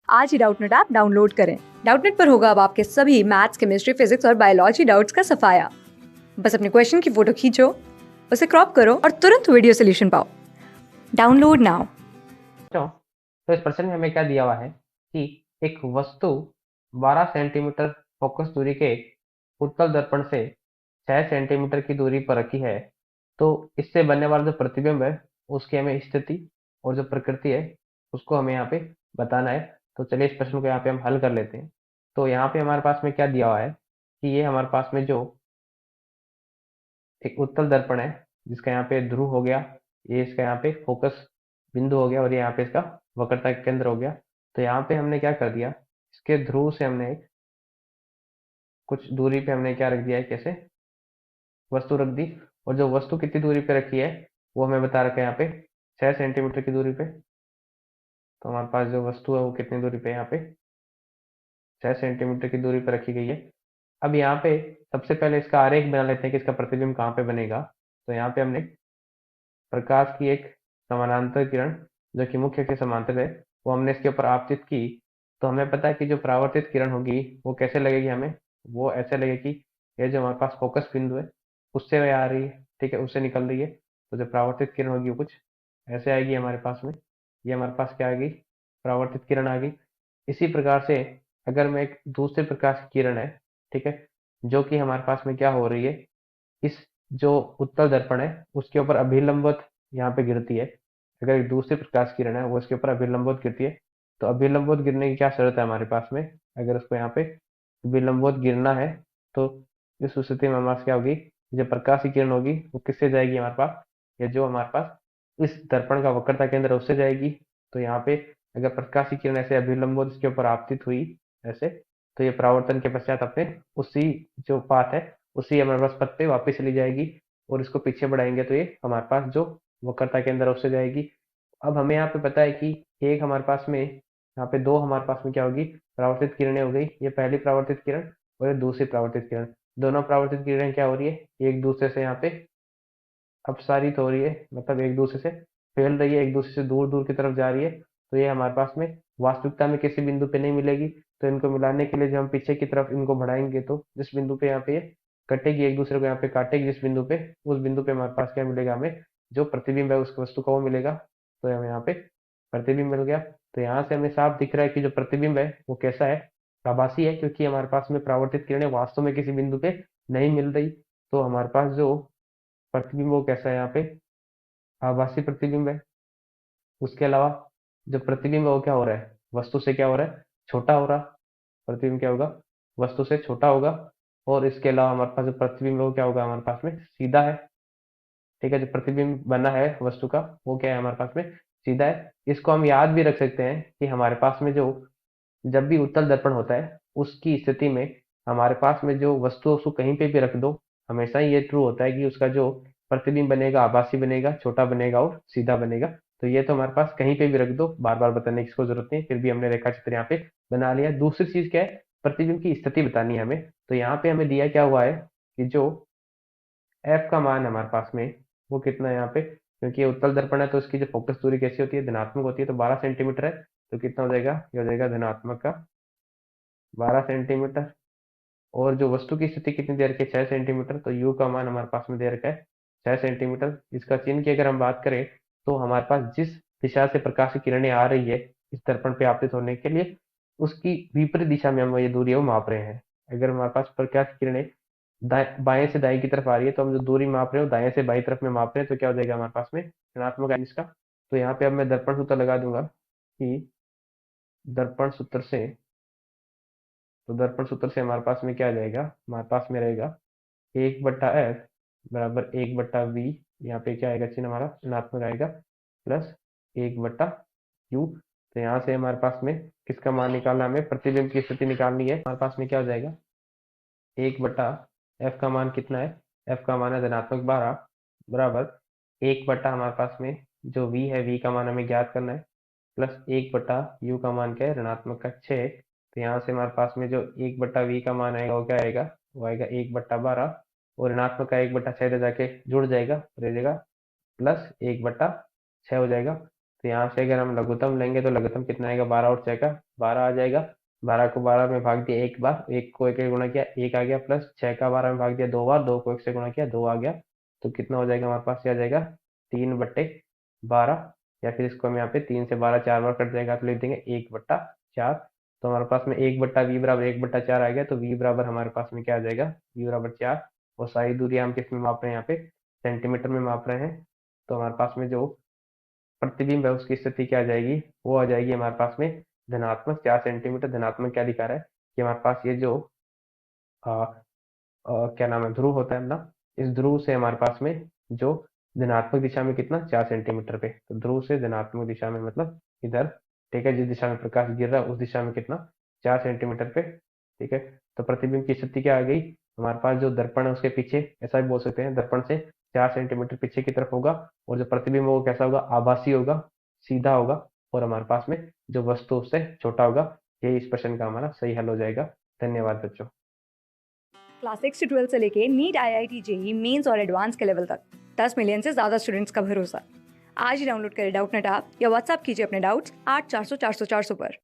आज ही Doubtnut app download करें। Doubtnut पर होगा अब आपके सभी मैथ्स, केमिस्ट्री, फिजिक्स और बायोलॉजी डाउट्स का सफाया। बस अपने क्वेश्चन की फोटो खींचो, उसे क्रॉप करो और तुरंत वीडियो सोल्यूशन पाओ। Download now. तो इस प्रश्न में हमें क्या दिया हुआ है कि एक वस्तु 12 सेंटीमीटर फोकस दूरी के उत्तल दर्पण से 6 सेंटीमीटर की दूरी पर रखी है। तो इससे बनने वाला जो प्रतिबिंब है उसकी हमें स्थिति और जो प्रकृति है उसको हमें यहाँ पे बताना है। तो चलिए इस प्रश्न को यहाँ पे हम हल कर लेते हैं। तो यहाँ पे हमारे पास में क्या दिया हुआ है कि ये हमारे पास में जो एक उत्तल दर्पण है जिसका यहाँ पे ध्रुव हो गया, ये इसका यहाँ पे फोकस बिंदु हो गया और ये यहाँ पे इसका वक्रता का केंद्र हो गया। तो यहाँ पे हमने क्या कर दिया, इसके ध्रुव से हमने कुछ दूरी पे हमने क्या रख दिया है, कैसे वस्तु रख दी। और जो वस्तु कितनी दूरी पे रखी है वो हमें बता रखा है यहाँ पे 6 सेंटीमीटर की दूरी पे। तो हमारे पास जो वस्तु है वो कितनी दूरी पे यहाँ पे 6 सेंटीमीटर की दूरी पे रखी गई है। अब यहाँ पे सबसे पहले इसका आरेख बना लेते हैं कि इसका प्रतिबिंब कहाँ पे बनेगा। तो यहाँ पे हमने प्रकाश की एक समानांतर किरण जो कि मुख्य के समांतर है वो हमने इसके ऊपर आपतित की। तो हमें पता है कि जो परावर्तित किरण होगी वो कैसे लगेगी, हमें वो ऐसे लगेगी, ये जो हमारे पास फोकस बिंदु है उससे वह आ रही है, ठीक है, उससे निकल रही है। तो जो परावर्तित किरण होगी वो कुछ ऐसे आएगी हमारे पास में, ये हमारे पास क्या आ गई, परावर्तित किरण आ गई। इसी प्रकार से अगर मैं एक दूसरे प्रकार की किरण है, ठीक है, जो कि हमारे पास में क्या हो रही है, इस जो उत्तल दर्पण है उसके ऊपर अभिलंबवत यहाँ पे गिरती है। अगर एक दूसरी प्रकाश किरण है वो इसके ऊपर अभिलंबवत गिरती है। तो अभिलंबवत गिरने की क्या शर्त है हमारे पास में, अगर उसको यहाँ पे अभिलंबवत गिरना है तो इस स्थिति में हमारे पास क्या होगी, जो प्रकाश की किरण होगी वो किससे जाएगी हमारे पास, या जो हमारे पास इस दर्पण का वक्रता केंद्र है उससे जाएगी। तो यहाँ पे अगर प्रकाश की किरण ऐसे अभिलंबवत इसके ऊपर आपतित हुई ऐसे, तो ये परावर्तन के पश्चात अपने उसी जो पाथ है उसी हमारे पास पथ पे वापस चली जाएगी। और इसको पीछे बढ़ाएंगे तो ये हमारे पास जो वक्रता के अंदर उससे जाएगी। अब हमें यहाँ पे पता है कि एक हमारे पास में यहाँ पे दो हमारे पास में क्या होगी, परावर्तित किरणें हो गई, ये पहली परावर्तित किरण और ये दूसरी परावर्तित किरण। दोनों परावर्तित किरणें क्या हो रही है, एक दूसरे से यहाँ पे अपसारित हो रही है, मतलब एक दूसरे से फैल रही है, एक दूसरे से दूर दूर की तरफ जा रही है। तो ये हमारे पास में वास्तविकता में किसी बिंदु पे नहीं मिलेगी। तो इनको मिलाने के लिए जब हम पीछे की तरफ इनको बढ़ाएंगे तो जिस बिंदु पे यहाँ पे ये कटेगी, एक दूसरे को यहाँ पे काटेगी जिस बिंदु पे, उस बिंदु पे हमारे पास क्या मिलेगा, हमें जो प्रतिबिंब है उस वस्तु का वो मिलेगा। तो हमें यहाँ पे प्रतिबिंब मिल गया। तो यहाँ से हमें साफ दिख रहा है कि जो प्रतिबिंब है वो कैसा है, आभासी है, क्योंकि हमारे पास में परावर्तित किरणें वास्तव में किसी बिंदु पे नहीं मिल रही। तो हमारे पास जो प्रतिबिंब वो कैसा है, यहाँ पे आभासी प्रतिबिंब है। उसके अलावा जो प्रतिबिंब है वो क्या हो रहा है, वस्तु से क्या हो रहा है, छोटा हो रहा। प्रतिबिंब क्या होगा, वस्तु से छोटा होगा। और इसके अलावा हमारे पास जो प्रतिबिंब है वो क्या होगा, हमारे पास में सीधा है। ठीक है, जो प्रतिबिंब बना है वस्तु का वो क्या है, हमारे पास में सीधा है। इसको हम याद भी रख सकते हैं कि हमारे पास में जो जब भी उत्तल दर्पण होता है उसकी स्थिति में हमारे पास में जो वस्तु उसको कहीं पे भी रख दो, हमेशा ये ट्रू होता है कि उसका जो प्रतिबिंब बनेगा आभासी बनेगा, छोटा बनेगा और सीधा बनेगा। तो ये तो हमारे पास कहीं पे भी रख दो, बार बार बताने की इसको जरूरत नहीं, फिर भी हमने रेखा चित्र यहाँ पे बना लिया। दूसरी चीज क्या है, प्रतिबिंब की स्थिति बतानी है हमें। तो यहाँ पे हमें दिया क्या हुआ है कि जो एफ का मान है हमारे पास में वो कितना है यहाँ पे, क्योंकि ये उत्तल दर्पण है तो इसकी जो फोकस दूरी कैसी होती है, धनात्मक होती है। तो 12 सेंटीमीटर है, तो कितना हो जाएगा, ये हो जाएगा धनात्मक का 12 सेंटीमीटर। और जो वस्तु की स्थिति कितनी दे रखी है, 6 सेंटीमीटर। तो यू का मान हमारे पास में दे रखा है 6 सेंटीमीटर। इसका चिन्ह की अगर हम बात करें तो हमारे पास जिस दिशा से प्रकाश की किरणें आ रही है इस दर्पण पे आपतित होने के लिए, उसकी विपरीत दिशा में हम ये दूरी है वो माप रहे हैं। अगर हमारे पास प्रकाश की किरणें बाएं से दाएं की तरफ आ रही है तो हम जो दूरी माप रहे हो दाएं से बाएं तरफ में माप रहे हैं, तो क्या हो जाएगा हमारे पास में ऋणात्मक है इसका। तो यहाँ पे अब मैं दर्पण सूत्र लगा दूंगा कि दर्पण सूत्र से, तो दर्पण सूत्र से हमारे पास में क्या आ जाएगा, हमारे पास में रहेगा 1/f बराबर 1/v। यहाँ पे क्या आएगा, चिन्ह हमारा ऋणात्मक आएगा, प्लस 1/u। तो यहाँ से हमारे पास में किसका मान निकालना है, हमें प्रतिबिंब की स्थिति निकालनी है। हमारे पास में क्या हो जाएगा, 1/f का मान कितना है, f का मान है धनात्मक 12 बराबर 1 हमारे पास में जो v है, v का मान हमें ज्ञात करना है, प्लस 1/u का मान क्या है, ऋणात्मक का 6। तो यहाँ से हमारे पास में जो 1/v का मान आएगा वो क्या आएगा, वो आएगा 1/12। और ऋणात्मक का 1/6 जाके जुड़ जाएगा, रह जाएगा प्लस 1/6 हो जाएगा। तो यहाँ से अगर हम लघुत्तम लेंगे तो लघुत्तम कितना आएगा, 12 और 6 का 12 आ जाएगा। 12 को 12 में भाग दिया एक बार, 1 को 1 से गुणा किया 1 आ गया, प्लस 6 का 12 में भाग दिया 2 बार, 2 को 1 से गुणा किया 2 आ गया। तो कितना हो जाएगा हमारे पास, ये आ जाएगा 3/12, या फिर इसको हम यहाँ पे 3 से 12 4 बार कट जाएगा तो लिख देंगे 1/4। तो हमारे पास में 1/v बराबर 1/4 आ गया। तो v बराबर हमारे पास में क्या आ जाएगा, v बराबर 4। और सारी दूरी हम किस में माप रहे हैं, यहाँ पे सेंटीमीटर में माप रहे हैं। तो हमारे पास में जो प्रतिबिंब है उसकी स्थिति क्या आ जाएगी, वो आ जाएगी हमारे पास में धनात्मक 4 सेंटीमीटर। धनात्मक क्या दिखा रहा है कि हमारे पास ये जो क्या नाम है, ध्रुव होता है ना, इस ध्रुव से हमारे पास में जो धनात्मक दिशा में कितना 4 सेंटीमीटर पे, तो ध्रुव से धनात्मक दिशा में मतलब इधर, ठीक है, जिस दिशा में प्रकाश गिर रहा है उस दिशा में कितना 4 सेंटीमीटर पे, ठीक है। तो प्रतिबिंब की स्थिति क्या आ गई, हमारे पास जो दर्पण है उसके पीछे, ऐसा भी बोल सकते हैं, दर्पण से 4 सेंटीमीटर पीछे की तरफ होगा, और जो प्रतिबिंब वो कैसा होगा, आभासी होगा, सीधा होगा, और हमारे पास में जो वस्तु उससे छोटा होगा। यही इस प्रश्न का हमारा सही हल हो जाएगा। धन्यवाद बच्चों। क्लास 6 से 12 से लेके नीट, IIT, जेई मेंस और एडवांस के लेवल तक 10 मिलियन से ज़्यादा स्टूडेंट्स का भरोसा। आज ही डाउनलोड करें डाउटनेट ऐप या व्हाट्सएप कीजिए अपने डाउट्स 8400 400 400 पर।